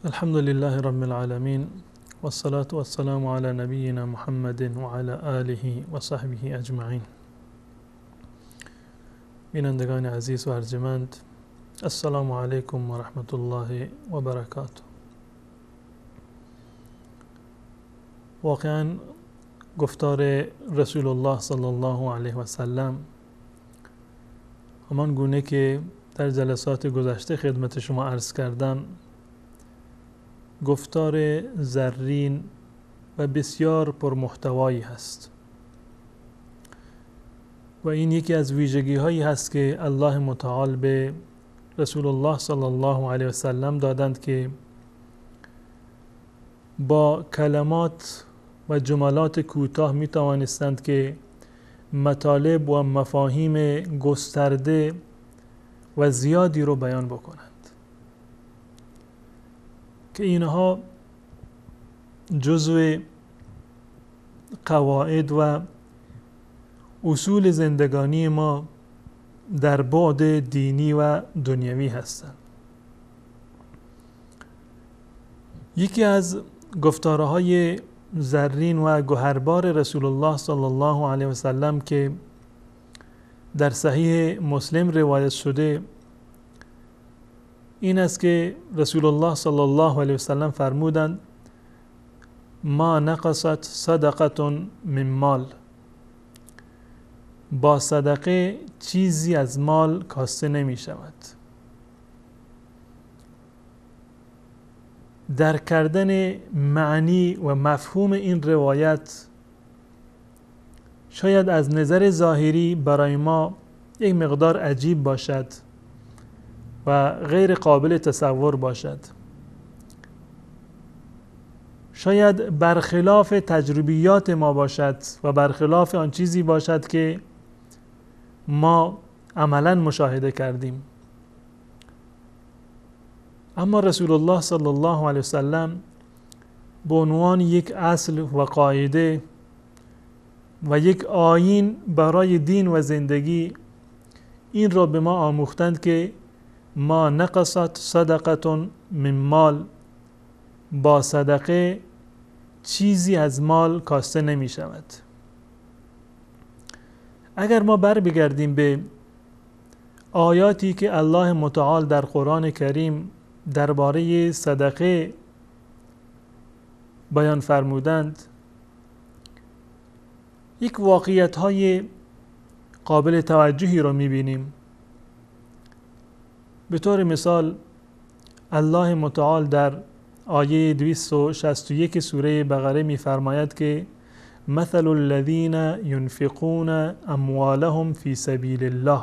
الحمد لله رب العالمين والصلاة والسلام على نبينا محمد وعلى آله وصحبه اجمعین. بینندگان عزیز و ارجمند، السلام علیکم و رحمت الله و برکاته. واقعا گفتار رسول الله صلی الله علیه و سلم همان گونه که در جلسات گذشته خدمت شما عرض کردم، گفتار زرین و بسیار پرمحتوایی هست و این یکی از ویژگی هایی هست که الله متعال به رسول الله صلی الله علیه و سلم دادند که با کلمات و جملات کوتاه می توانستند که مطالب و مفاهیم گسترده و زیادی رو بیان بکنند که اینها جزو قواعد و اصول زندگانی ما در بعد دینی و دنیوی هستند. یکی از گفتارهای زرین و گوهربار رسول الله صلی الله علیه و سلم که در صحیح مسلم روایت شده این است که رسول الله صلی الله علیه و سلم فرمودند: ما نقصت صدقه من مال، با صدقه چیزی از مال کاسته نمی شود. درک کردن معنی و مفهوم این روایت شاید از نظر ظاهری برای ما یک مقدار عجیب باشد و غیر قابل تصور باشد. شاید برخلاف تجربیات ما باشد و برخلاف آن چیزی باشد که ما عملاً مشاهده کردیم. اما رسول الله صلی الله علیه وسلم به عنوان یک اصل و قاعده و یک آیین برای دین و زندگی این را به ما آموختند که ما نقصت صدقه من مال، با صدقه چیزی از مال کاسته نمی شود. اگر ما بر بگردیم به آیاتی که الله متعال در قرآن کریم درباره صدقه بیان فرمودند، یک واقعیت‌های قابل توجهی را می‌بینیم. به طور مثال الله متعال در آیه 261 سوره بقره می‌فرماید که مثل الذين ينفقون اموالهم في سبيل الله،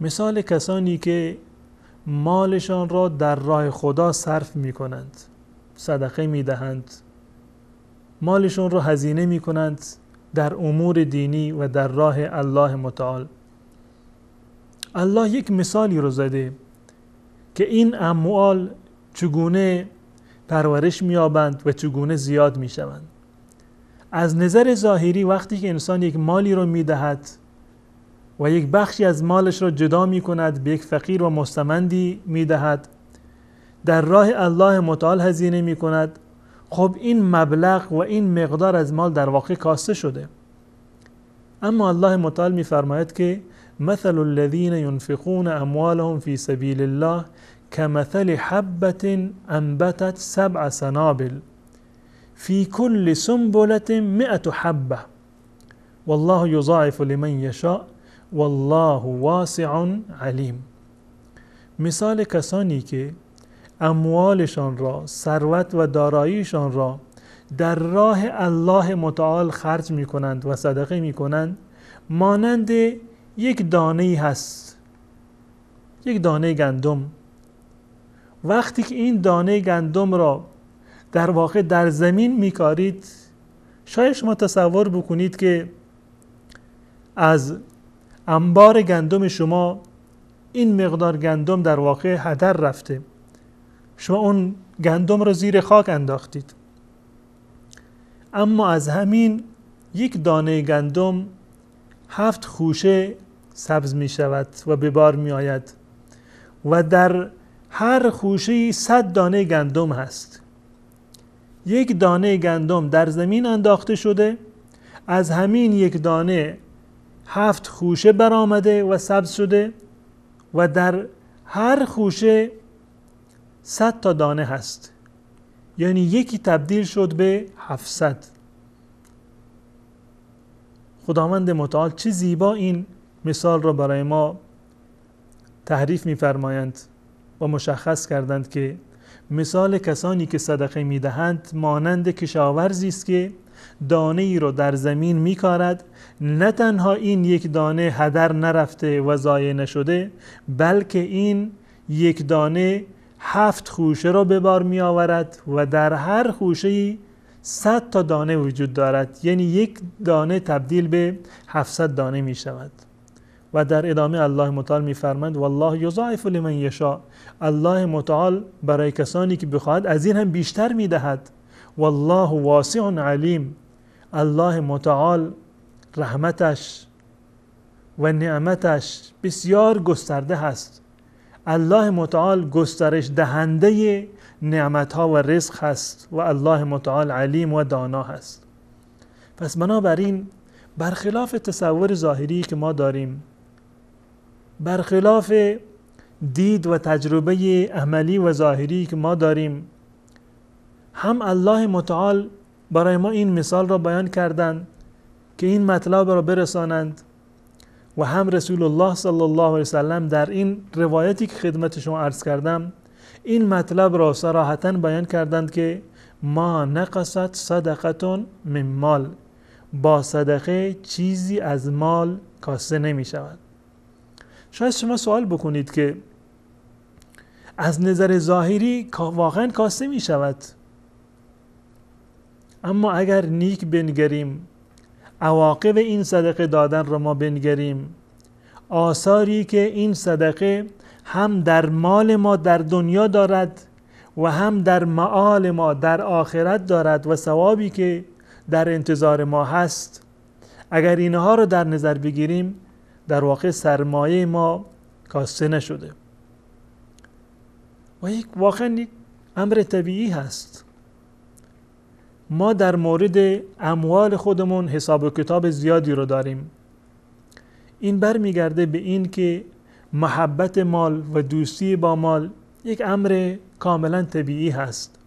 مثال کسانی که مالشان را در راه خدا صرف می‌کنند، صدقه می‌دهند، مالشان را هزینه می‌کنند در امور دینی و در راه الله متعال. الله یک مثالی رو زده که این اموال چگونه پرورش می‌یابند و چگونه زیاد می‌شوند. از نظر ظاهری وقتی که انسان یک مالی رو می‌دهد و یک بخشی از مالش را جدا می‌کند، به یک فقیر و مستمندی می‌دهد، در راه الله متعال هزینه می‌کند، خب این مبلغ و این مقدار از مال در واقع کاسته شده. اما الله متعال می‌فرماید که مثل الذين ينفقون اموالهم في سبيل الله كمثل حبة انبتت 7 سنابل في كل سنبلة 100 حبة والله يضاعف لمن يشاء والله واسع علیم. مثال کسانی که اموالشان را، ثروت و داراییشان را در راه الله متعال خرج می کنند و صدقه می کنند، مانند یک دانه‌ای هست، یک دانه گندم. وقتی که این دانه گندم را در واقع در زمین می کارید، شاید شما تصور بکنید که از انبار گندم شما این مقدار گندم در واقع هدر رفته، شما اون گندم را زیر خاک انداختید. اما از همین یک دانه گندم 7 خوشه سبز می شود و به بار می آید و در هر خوشه 100 دانه گندم هست. یک دانه گندم در زمین انداخته شده، از همین یک دانه 7 خوشه برآمده و سبز شده و در هر خوشه 100 تا دانه هست، یعنی یکی تبدیل شد به 700. خداوند متعال چه زیبا این مثال را برای ما تعریف می‌فرمایند و مشخص کردند که مثال کسانی که صدقه می‌دهند مانند کشاورزی است که دانه ای رو در زمین می‌کارد، نه تنها این یک دانه هدر نرفته و ضایع نشده، بلکه این یک دانه 7 خوشه را به بار می آورد و در هر خوشه‌ای 100 تا دانه وجود دارد، یعنی یک دانه تبدیل به 700 دانه می شود. و در ادامه الله متعال می فرماید والله یضاعف لمن یشاء، الله متعال برای کسانی که بخواهد از این هم بیشتر می دهد. والله واسع علیم، الله متعال رحمتش و نعمتش بسیار گسترده هست. الله متعال گسترش دهنده نعمتها و رزق هست و الله متعال علیم و دانا هست. پس بنابراین برخلاف تصور ظاهری که ما داریم، برخلاف دید و تجربه عملی و ظاهری که ما داریم، هم الله متعال برای ما این مثال را بیان کردند که این مطلب را برسانند و هم رسول الله صلی الله علیه وسلم در این روایتی که خدمت شما عرض کردم این مطلب را صراحتاً بیان کردند که ما نقصت صدقه من مال، با صدقه چیزی از مال کاسته نمی شود. شاید شما سوال بکنید که از نظر ظاهری واقعا کاسته می شود، اما اگر نیک بنگریم، عواقب این صدقه دادن را ما بنگریم، آثاری که این صدقه هم در مال ما در دنیا دارد و هم در معال ما در آخرت دارد و ثوابی که در انتظار ما هست، اگر اینها را در نظر بگیریم، در واقع سرمایه ما کاسته نشده و واقعا یک امر طبیعی هست. ما در مورد اموال خودمون حساب و کتاب زیادی رو داریم. این برمیگرده به این که محبت مال و دوستی با مال یک امر کاملا طبیعی هست.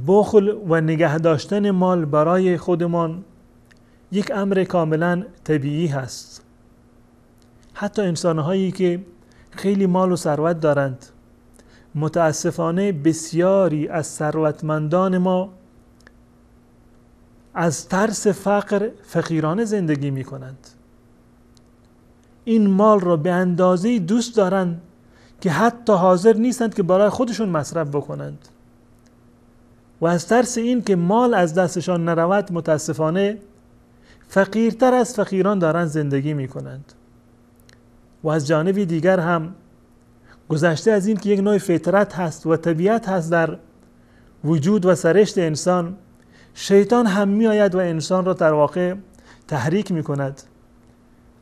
بخل و نگه داشتن مال برای خودمان یک امر کاملا طبیعی هست. حتی انسانهایی که خیلی مال و ثروت دارند، متاسفانه بسیاری از ثروتمندان ما از ترس فقر فقیرانه زندگی می کنند. این مال را به اندازه‌ای دوست دارند که حتی حاضر نیستند که برای خودشون مصرف بکنند و از ترس این که مال از دستشان نرود متاسفانه فقیرتر از فقیران دارند زندگی می کنند. و از جانبی دیگر هم گذشته از این که یک نوع فطرت هست و طبیعت هست در وجود و سرشت انسان، شیطان هم می آید و انسان را در واقع تحریک می کند.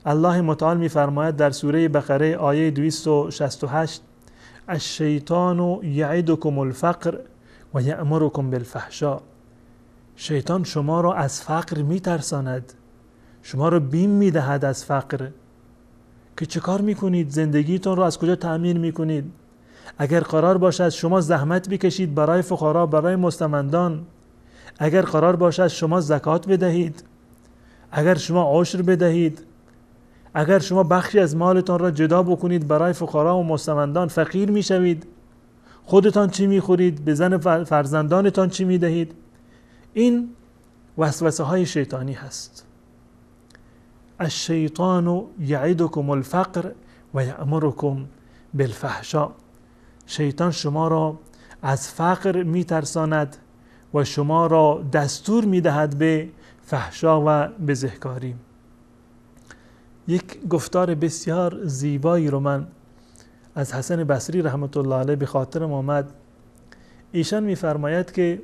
الله متعال می فرماید در سوره بقره آیه 268 الشیطان یعدکم الفقر و یأمرکم بالفحشاء، شیطان شما را از فقر می ترساند، شما را بیم می دهد از فقر که چه کار می کنید، زندگیتون را از کجا تأمین می کنید. اگر قرار باشد شما زحمت بکشید برای فقرا، برای مستمندان، اگر قرار باشد شما زکات بدهید، اگر شما عشر بدهید، اگر شما بخشی از مالتان را جدا بکنید برای فقرا و مستمندان، فقیر می شوید. خودتان چی می خورید؟ به زن فرزندانتان چی می دهید؟ این وسوسه های شیطانی هست. الشیطان یعدکم الفقر و یأمرکم بالفحشاء، شیطان شما را از فقر می ترساند و شما را دستور می دهد به فحشا و بزهکاری. یک گفتار بسیار زیبایی رو من از حسن بصری رحمت الله علیه به خاطرم آمد. ایشان می‌فرماید که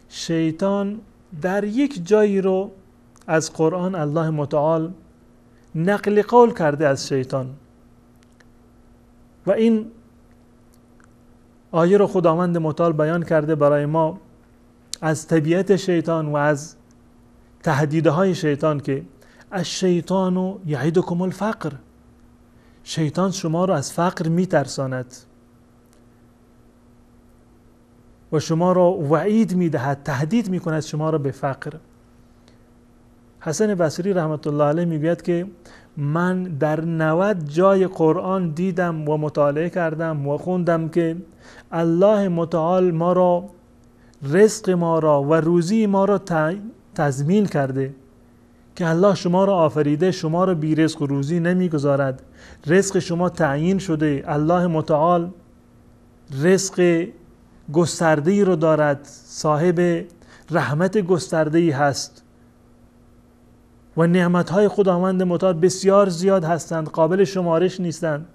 شیطان در یک جایی رو از قرآن الله متعال نقل قول کرده از شیطان و این آیه رو خداوند متعال بیان کرده برای ما از طبیعت شیطان و از تهدیدهای شیطان که الشیطان یعیدکم الفقر، شیطان شما را از فقر میترساند و شما را وعید میدهد، تهدید میکند شما را به فقر. حسن بصری رحمت الله علیه میگوید که من در 90 جای قرآن دیدم و مطالعه کردم و خوندم که الله متعال ما را، رزق ما را و روزی ما را تضمین کرده که الله شما را آفریده، شما را بی رزق و روزی نمیگذارد، رزق شما تعیین شده، الله متعال رزق گسترده‌ای رو دارد، صاحب رحمت گسترده‌ای هست و نعمت‌های خداوند متعال بسیار زیاد هستند، قابل شمارش نیستند.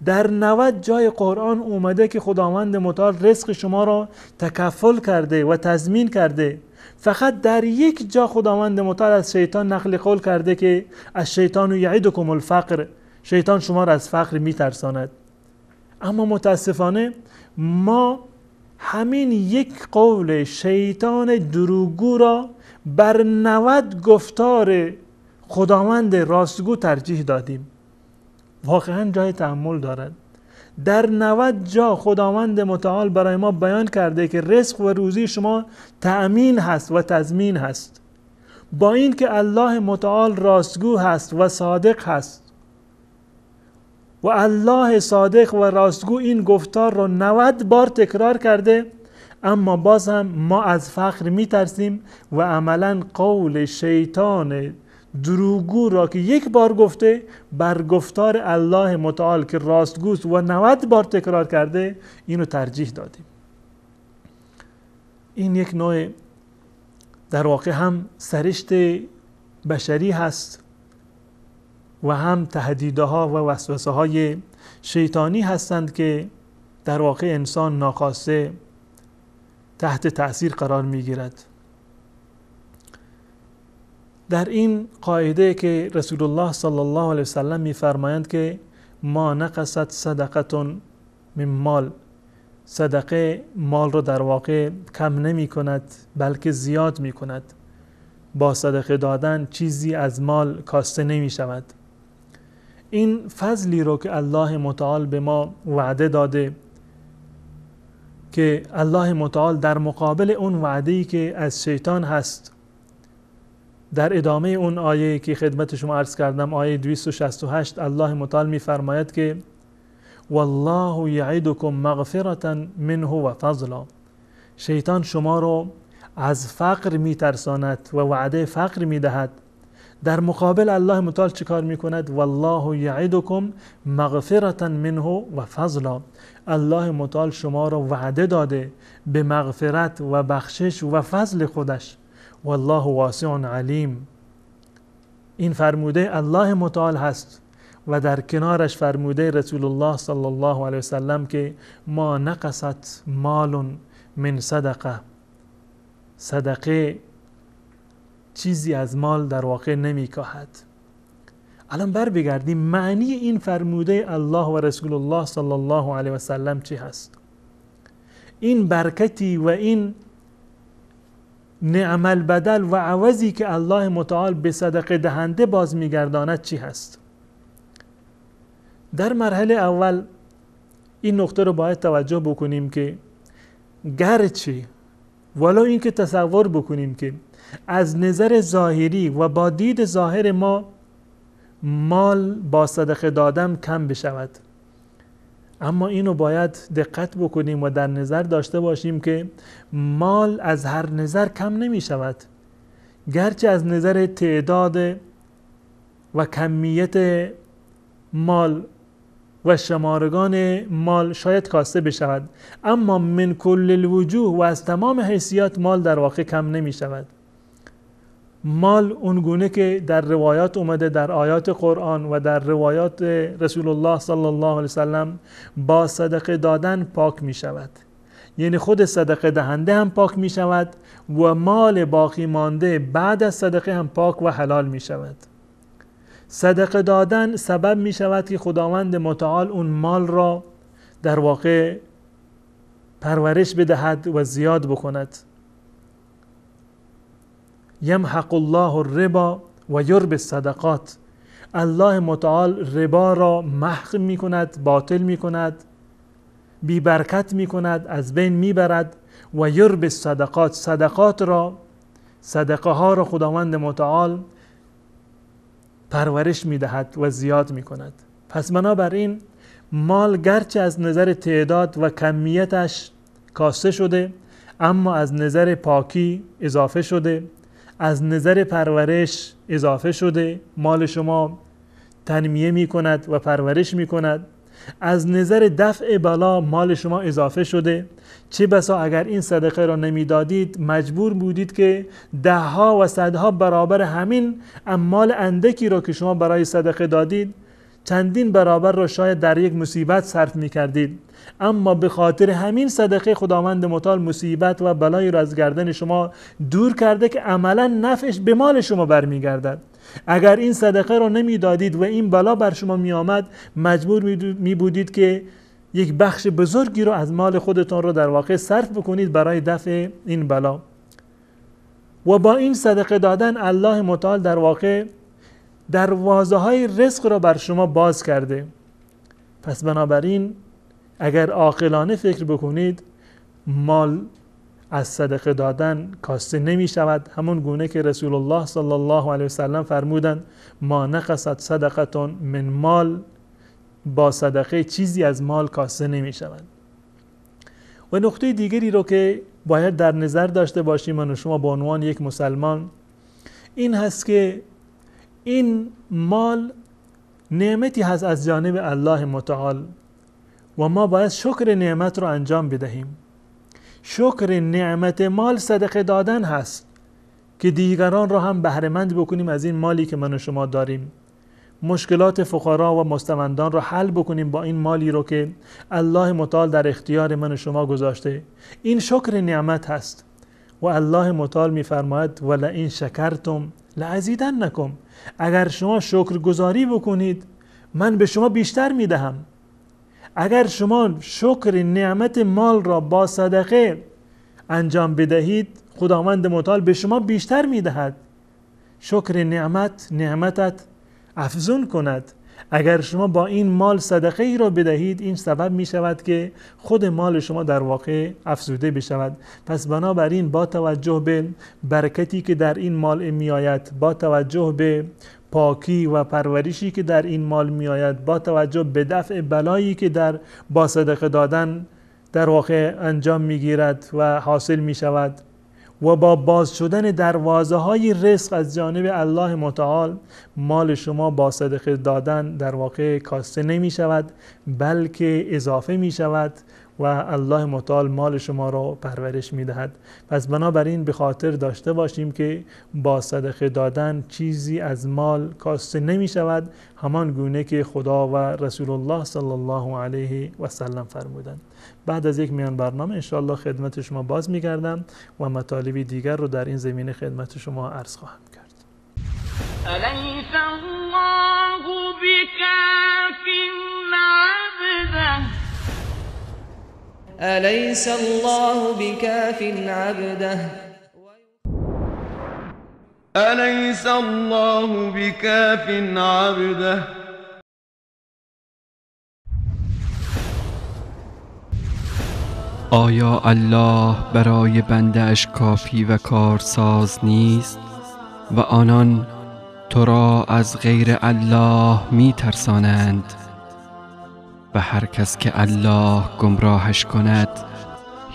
در 90 جای قرآن اومده که خداوند متعال رزق شما را تکفل کرده و تضمین کرده. فقط در یک جا خداوند متعال از شیطان نقل قول کرده که الشیطان یعیدکم الفقر، شیطان شما را از فقر میترساند. اما متاسفانه ما همین یک قول شیطان دروغگو را بر 90 گفتار خداوند راستگو ترجیح دادیم. واقعا جای تأمل دارد. در 90 جا خداوند متعال برای ما بیان کرده که رزق و روزی شما تأمین هست و تضمین هست، با این که الله متعال راستگو هست و صادق هست و الله صادق و راستگو این گفتار رو 90 بار تکرار کرده، اما باز هم ما از فقر می ترسیم و عملا قول شیطان دروغگو را که یک بار گفته بر گفتار الله متعال که راستگوست و 90 بار تکرار کرده اینو ترجیح دادیم. این یک نوع در واقع هم سرشت بشری هست و هم تهدیدها و وسوسه های شیطانی هستند که در واقع انسان ناخواسته تحت تأثیر قرار می گیرد. در این قاعده که رسول الله صلی الله علیه وسلم می فرمایند که ما نقصت صدقه من مال، صدقه مال رو در واقع کم نمی کند بلکه زیاد می کند. با صدقه دادن چیزی از مال کاسته نمی شود. این فضلی رو که الله متعال به ما وعده داده که الله متعال در مقابل اون وعده‌ای که از شیطان هست، در ادامه اون آیه که خدمت شما عرض کردم، آیه 268، الله متعال می‌فرماید که والله یعدکم مغفرة منه و فضلا، شیطان شما رو از فقر میترساند و وعده فقر میدهد. در مقابل الله متعال چه کار میکند؟ والله یعدکم مغفرة منه و فضلا، الله متعال شما را وعده داده به مغفرت و بخشش و فضل خودش. والله واسع علیم، این فرموده الله متعال هست و در کنارش فرموده رسول الله صلی الله علیه وسلم که ما نقصت مال من صدقه، صدقه چیزی از مال در واقع نمی کاهد. الان بر بگردیم معنی این فرموده الله و رسول الله صلی الله علیه وسلم چی هست؟ این برکتی و این نعم البدل و عوضی که الله متعال به صدقه دهنده باز میگرداند چی هست؟ در مرحله اول این نکته رو باید توجه بکنیم که گرچه ولو این که تصور بکنیم که از نظر ظاهری و با دید ظاهر ما مال با صدقه دادن کم بشود، اما اینو باید دقت بکنیم و در نظر داشته باشیم که مال از هر نظر کم نمی شود. گرچه از نظر تعداد و کمیت مال و شمارگان مال شاید کاسته بشود، اما من کل الوجوه و از تمام حیثیات مال در واقع کم نمی شود. مال اونگونه که در روایات اومده، در آیات قرآن و در روایات رسول الله صلی الله علیه وسلم، با صدقه دادن پاک می شود. یعنی خود صدقه دهنده هم پاک می شود و مال باقی مانده بعد از صدقه هم پاک و حلال می شود. صدقه دادن سبب می شود که خداوند متعال اون مال را در واقع پرورش بدهد و زیاد بکند. یمحق الله الربا و یربی الصدقات. الله متعال ربا را محو می کند، باطل می کند، بی برکت می کند، از بین می برد. و یربی الصدقات، صدقات را، صدقه ها را خداوند متعال پرورش می دهد و زیاد می کند. پس بنابراین مال گرچه از نظر تعداد و کمیتش کاسته شده، اما از نظر پاکی اضافه شده، از نظر پرورش اضافه شده. مال شما تنمیه می کند و پرورش می کند. از نظر دفع بلا مال شما اضافه شده. چه بسا اگر این صدقه را نمی دادید مجبور بودید که دهها و صدها برابر همین مال اندکی را که شما برای صدقه دادید چندین برابر را شاید در یک مصیبت صرف می کردید. اما به خاطر همین صدقه خداوند متعال مصیبت و بلایی را از گردن شما دور کرده که عملا نفعش به مال شما برمیگردد. اگر این صدقه را نمی دادید و این بلا بر شما می آمد مجبور می بودید که یک بخش بزرگی را از مال خودتان را در واقع صرف بکنید برای دفع این بلا. و با این صدقه دادن الله متعال در واقع دروازه های رزق را بر شما باز کرده. پس بنابراین اگر عاقلانه فکر بکنید مال از صدقه دادن کاسته نمی شود، همون گونه که رسول الله صلی الله علیه وسلم فرمودند ما نقصت صدقتون من مال، با صدقه چیزی از مال کاسته نمی شود. و نقطه دیگری رو که باید در نظر داشته باشیم من و شما به عنوان یک مسلمان این هست که این مال نعمتی هست از جانب الله متعال و ما باید شکر نعمت رو انجام بدهیم. شکر نعمت مال صدقه دادن هست که دیگران را هم بهره مند بکنیم از این مالی که من و شما داریم. مشکلات فقرا و مستمندان را حل بکنیم با این مالی رو که الله متعال در اختیار من و شما گذاشته. این شکر نعمت هست و الله متعال می‌فرماید ولئن شکرتم لازیدنکم. اگر شما شکر گزاری بکنید من به شما بیشتر میدهم. اگر شما شکر نعمت مال را با صدقه انجام بدهید خداوند متعال به شما بیشتر میدهد. شکر نعمتت افزون کند. اگر شما با این مال صدقه ای را بدهید این سبب می شود که خود مال شما در واقع افزوده بشود. پس بنابراین با توجه به برکتی که در این مال می آید، با توجه به پاکی و پرورشی که در این مال می آید، با توجه به دفع بلایی که با صدقه دادن در واقع انجام می گیرد و حاصل می شود و با باز شدن دروازه های رزق از جانب الله متعال مال شما با صدقه دادن در واقع کاسته نمی شود بلکه اضافه می شود و الله متعال مال شما را پرورش می دهد. پس بنابراین به خاطر داشته باشیم که با صدقه دادن چیزی از مال کاسته نمی شود، همان گونه که خدا و رسول الله صلی الله علیه و سلم فرمودند. بعد از یک میان برنامه انشاءالله خدمت شما باز می‌گردم و مطالبی دیگر رو در این زمینه خدمت شما عرض خواهم کرد. الیس الله بکاف عبده الیس الله بکاف عبده الیس الله بکاف عبده آیا الله برای بنده اش کافی و کارساز نیست و آنان تو را از غیر الله می ترسانند و هر کس که الله گمراهش کند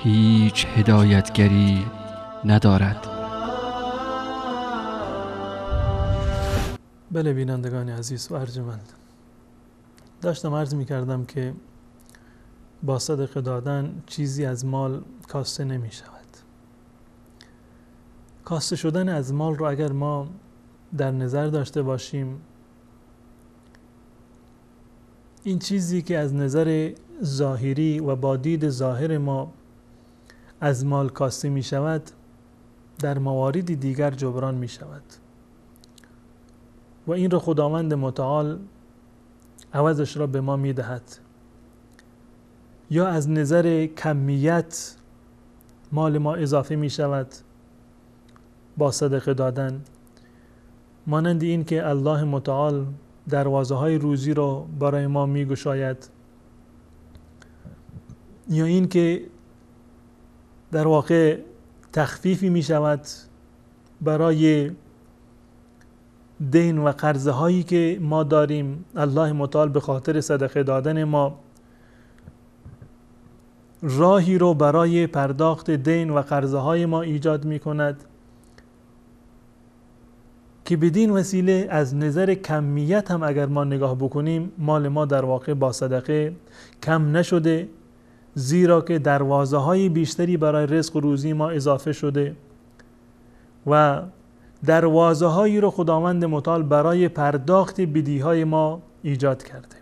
هیچ هدایتگری ندارد. بله بینندگان عزیز و ارجمند، داشتم عرض می کردم که با صدقه دادن چیزی از مال کاسته نمی شود. کاسته شدن از مال رو اگر ما در نظر داشته باشیم، این چیزی که از نظر ظاهری و با دید ظاهر ما از مال کاسته می شود در موارد دیگر جبران می شود و این رو خداوند متعال عوضش را به ما می دهد. یا از نظر کمیت مال ما اضافه می شود با صدقه دادن، مانند این که الله متعال دروازه های روزی را برای ما می گشاید، یا این که در واقع تخفیفی می شود برای دین و قرضه هایی که ما داریم. الله متعال به خاطر صدقه دادن ما راهی رو برای پرداخت دین و قرضه های ما ایجاد می کند که بدین وسیله از نظر کمیت هم اگر ما نگاه بکنیم مال ما در واقع با صدقه کم نشده، زیرا که دروازه های بیشتری برای رزق و روزی ما اضافه شده و دروازه هایی رو خداوند متعال برای پرداخت بدیهی های ما ایجاد کرده.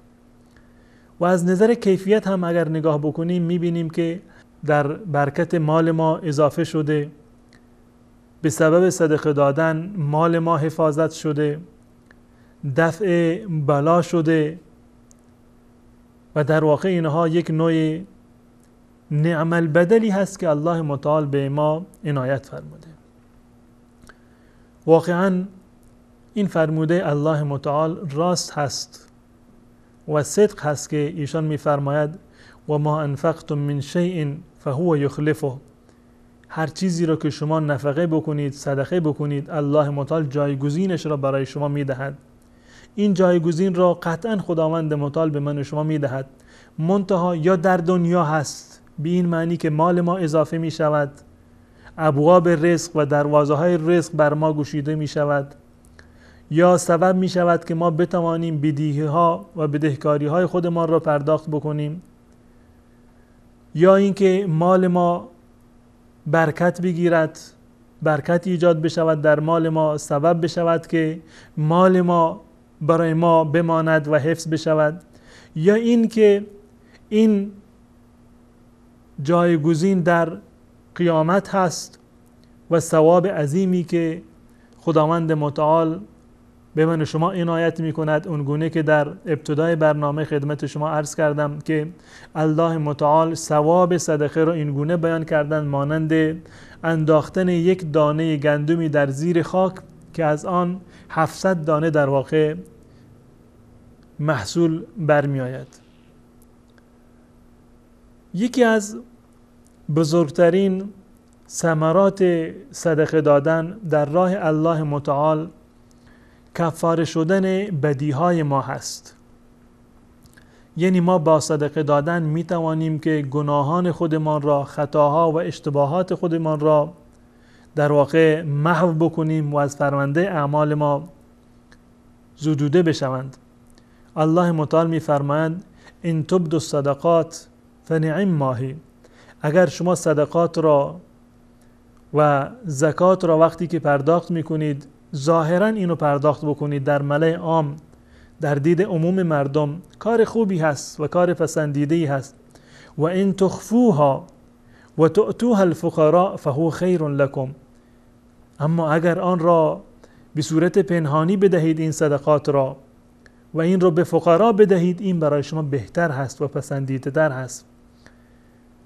و از نظر کیفیت هم اگر نگاه بکنیم میبینیم که در برکت مال ما اضافه شده، به سبب صدقه دادن مال ما حفاظت شده، دفع بلا شده و در واقع اینها یک نوع نعم البدلی هست که الله متعال به ما عنایت فرموده. واقعا این فرموده الله متعال راست هست و صدق هست که ایشان میفرماید و ما انفقتم من شیء فهو یخلفه. هر چیزی را که شما نفقه بکنید، صدقه بکنید، الله متعال جایگزینش را برای شما میدهد. این جایگزین را قطعا خداوند متعال به من و شما میدهد، منتها یا در دنیا هست به این معنی که مال ما اضافه می شود، ابواب رزق و دروازه های رزق بر ما گشوده می شود، یا سبب می شود که ما بتوانیم بدیهی ها و بدهکاری های خودمان را پرداخت بکنیم، یا اینکه مال ما برکت بگیرد، برکت ایجاد بشود در مال ما، سبب بشود که مال ما برای ما بماند و حفظ بشود، یا اینکه این جایگزین در قیامت هست و ثواب عظیمی که خداوند متعال به من و شما عنایت می کند، اونگونه که در ابتدای برنامه خدمت شما عرض کردم که الله متعال ثواب صدقه را اینگونه بیان کردن مانند انداختن یک دانه گندمی در زیر خاک که از آن 700 دانه در واقع محصول برمی آید. یکی از بزرگترین ثمرات صدقه دادن در راه الله متعال کفاره شدن بدیهای ما هست. یعنی ما با صدقه دادن می توانیم که گناهان خودمان را، خطاها و اشتباهات خودمان را در واقع محو بکنیم و از پرونده اعمال ما زدوده بشوند. الله متعال می فرمایند ان تبدوا الصدقات فنعم ما هی. اگر شما صدقات را و زکات را وقتی که پرداخت می کنید، ظاهرا اینو پرداخت بکنید در ملأ عام، در دید عموم مردم، کار خوبی هست و کار پسندیده‌ای هست. و ان تخفوها و تؤتوها الفقراء فهو خیر لكم. اما اگر آن را به صورت پنهانی بدهید این صدقات را و این را به فقرا بدهید، این برای شما بهتر هست و پسندیده تر هست.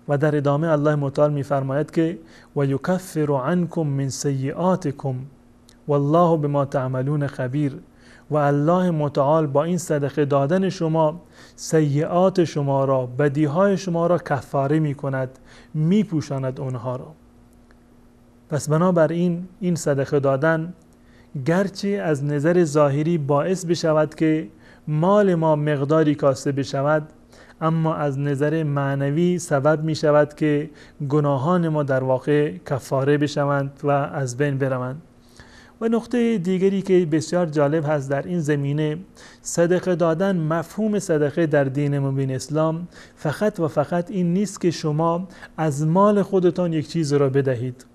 و در ادامه الله متعال می‌فرماید که و یکفر عنکم من سیئاتکم والله بما تعملون خبیر. و الله متعال با این صدقه دادن شما سیئات شما را، بدیهای شما را کفاره می کند، می پوشاند اونها را. پس بنابراین این صدقه دادن گرچه از نظر ظاهری باعث بشود که مال ما مقداری کاسته بشود، اما از نظر معنوی سبب می شود که گناهان ما در واقع کفاره بشوند و از بین بروند. و نقطه دیگری که بسیار جالب هست در این زمینه، صدقه دادن، مفهوم صدقه در دین مبین اسلام فقط و فقط این نیست که شما از مال خودتان یک چیز را بدهید.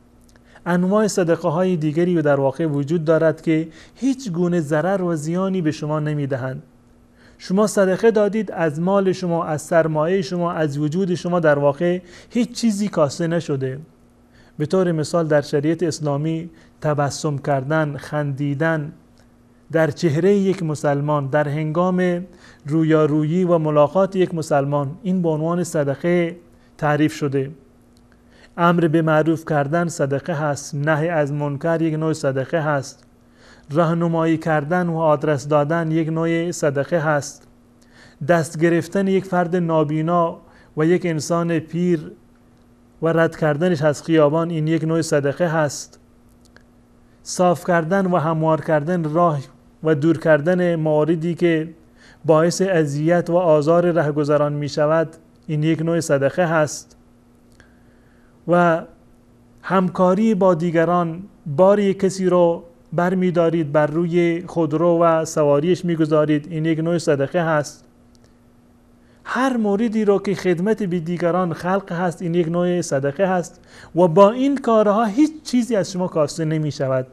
انواع صدقه های دیگری در واقع وجود دارد که هیچ گونه ضرر و زیانی به شما نمی دهند. شما صدقه دادید، از مال شما، از سرمایه شما، از وجود شما در واقع هیچ چیزی کاسته نشده. به طور مثال در شریعت اسلامی تبسم کردن، خندیدن، در چهره یک مسلمان، در هنگام رویارویی و ملاقات یک مسلمان، این به عنوان صدقه تعریف شده. امر به معروف کردن صدقه هست، نهی از منکر یک نوع صدقه هست، راهنمایی کردن و آدرس دادن یک نوع صدقه هست، دست گرفتن یک فرد نابینا و یک انسان پیر و رد کردنش از خیابان، این یک نوع صدقه هست. صاف کردن و هموار کردن راه و دور کردن مواردی که باعث اذیت و آزار رهگذران می شود، این یک نوع صدقه هست. و همکاری با دیگران، باری کسی رو بر می دارید بر روی خودرو و سواریش می گذارید، این یک نوع صدقه هست. هر موردی رو که خدمت به دیگران خلق هست، این یک نوع صدقه هست و با این کارها هیچ چیزی از شما کاسته نمی شود.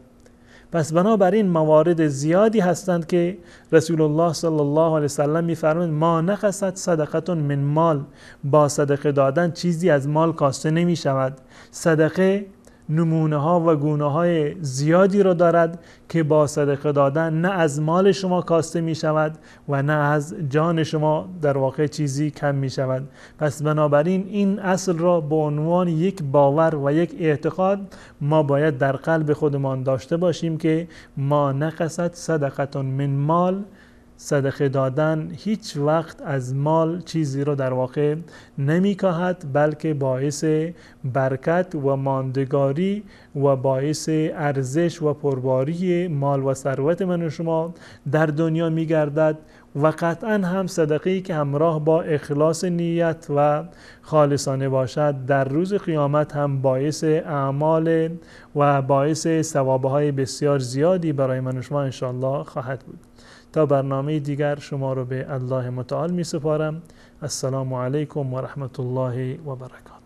پس بنابراین موارد زیادی هستند که رسول الله صلی الله علیه وسلم می‌فرمایند ما نقصت صدقه من مال، با صدقه دادن چیزی از مال کاسته نمی شود. صدقه نمونه ها و گونه های زیادی را دارد که با صدقه دادن نه از مال شما کاسته می شود و نه از جان شما در واقع چیزی کم می شود. پس بنابراین این اصل را به عنوان یک باور و یک اعتقاد ما باید در قلب خودمان داشته باشیم که ما نقصت صدقه من مال، صدقه دادن هیچ وقت از مال چیزی رو در واقع نمی کاهد، بلکه باعث برکت و ماندگاری و باعث ارزش و پرباری مال و ثروت من و شما در دنیا می گردد. و قطعا هم صدقه‌ای که همراه با اخلاص نیت و خالصانه باشد در روز قیامت هم باعث اعمال و باعث ثوابهای بسیار زیادی برای من و شما انشاءالله خواهد بود. تا برنامه دیگر شما رو به الله متعال می سپارم. السلام علیکم و رحمت الله و برکاته.